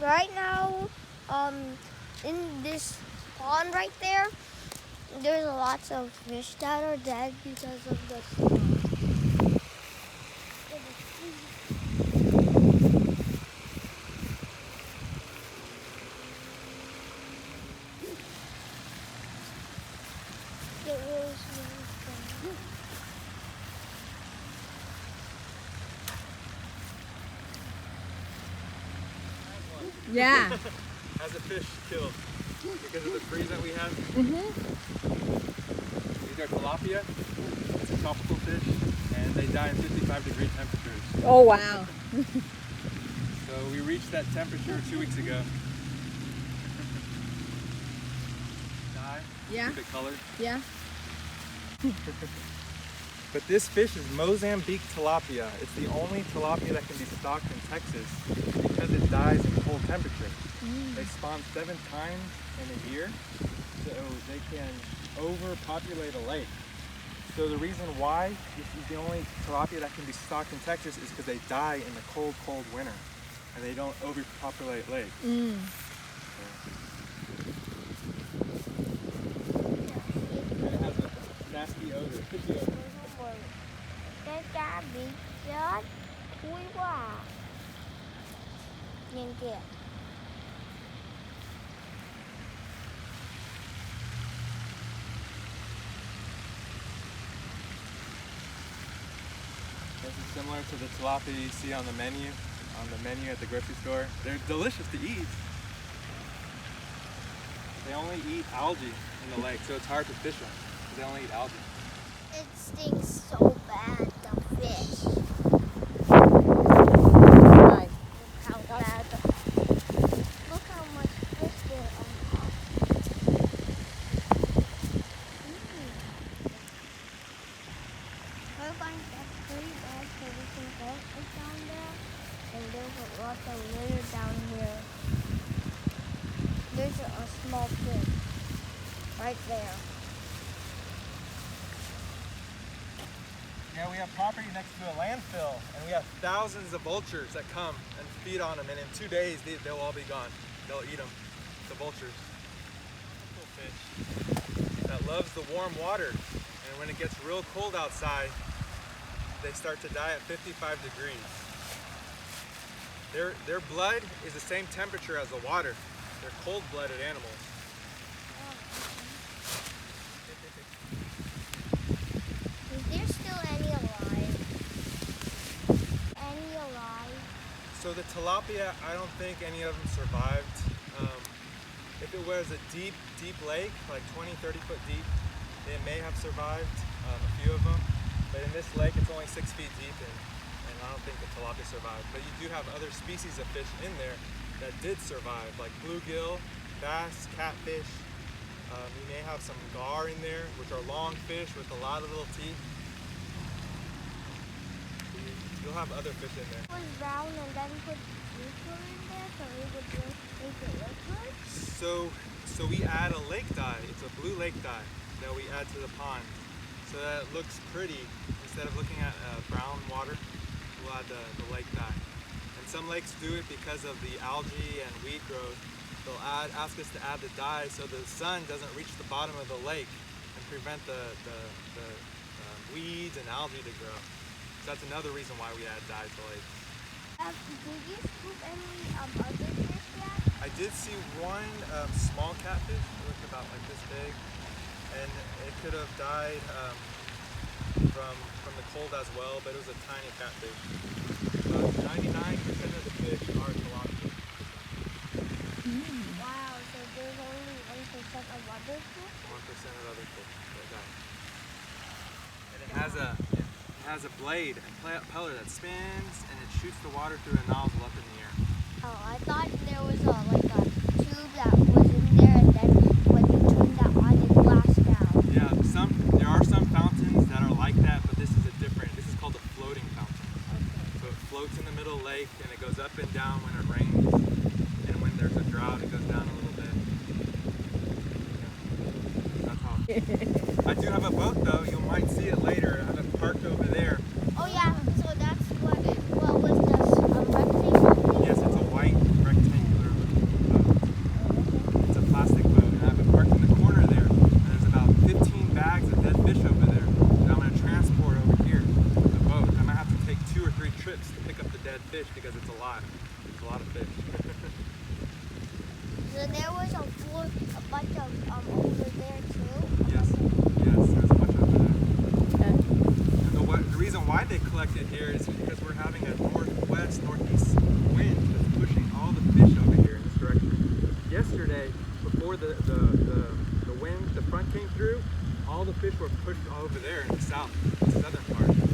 right now, in this pond right there, there's lots of fish that are dead because of the snow. It was really fun. Yeah. Has a fish killed because of the freeze that we have. These are tilapia. It's a tropical fish, and they die in 55-degree temperatures. Oh, wow. So we reached that temperature 2 weeks ago. Die. Yeah. Keep it colored. Yeah. But this fish is Mozambique tilapia. It's the only tilapia that can be stocked in Texas because it dies in cold temperature. They spawn 7 times in a year, so they can overpopulate a lake. So the reason why this is the only tilapia that can be stocked in Texas is because they die in the cold, cold winter, and they don't overpopulate lakes. It has a nasty odor, fishy odor. Cái cá bị chết, thúi quá à. Nhìn kìa. This is similar to the tilapia you see on the menu at the grocery store. They're delicious to eat. They only eat algae in the lake, so it's hard to fish them. They only eat algae. It stinks so bad, the fish. Right. Look how bad. Look how much fish there are. I find that's pretty bad because we can go down there, and there's a lot of litter down here. There's a small fish right there. Yeah, we have property next to a landfill, and we have thousands of vultures that come and feed on them, and in 2 days they'll all be gone. They'll eat them, the vultures. Little fish that loves the warm water, and when it gets real cold outside, they start to die at 55 degrees. Their blood is the same temperature as the water. They're cold-blooded animals. Is there still any alive? Any alive? So the tilapia, I don't think any of them survived. If it was a deep, deep lake, like 20, 30 foot deep, they may have survived, a few of them. But in this lake, it's only 6 feet deep, and I don't think the tilapia survived. But you do have other species of fish in there that did survive, like bluegill, bass, catfish. You may have some gar in there, which are long fish with a lot of little teeth. You'll have other fish in there. It was brown and then put liquid in there so it would make it liquid? So we add a lake dye. It's a blue lake dye that we add to the pond, so that it looks pretty. Instead of looking at brown water, we'll add the lake dye. And some lakes do it because of the algae and weed growth. They'll ask us to add the dye so the sun doesn't reach the bottom of the lake and prevent the weeds and algae to grow. So that's another reason why we add dye to lakes. Did you scoop any other fish yet? I did see one small catfish. It looked about like this big, and it could have died from the cold as well, but it was a tiny catfish. But 99% of the fish are tilapia. Wow, so there's only 1% of other fish? 1% of other fish that die. And it has a blade, a propeller that spins, and it shoots the water through a nozzle up in the air. Oh, I thought there was a tube that was in there, and then when you turn that on, it blasts down. Yeah, there are some fountains that are like that, but this is called a floating fountain. Okay. So it floats in the middle of the lake, and it goes up and down when it rains, and when there's a drought, it goes down a little bit. Yeah. That's all. I do have a boat though, you might see it later. I have it parked over there. Oh yeah, so that's what was this rectangle? Yes, it's a white rectangular dead fish because it's a lot. It's a lot of fish. So there was a bunch of over there too. Yes, there's a bunch over there. Okay. And the reason why they collected here is because we're having a northwest, northeast wind that's pushing all the fish over here in this direction. Yesterday, before the wind, the front came through, all the fish were pushed over there in the southern part.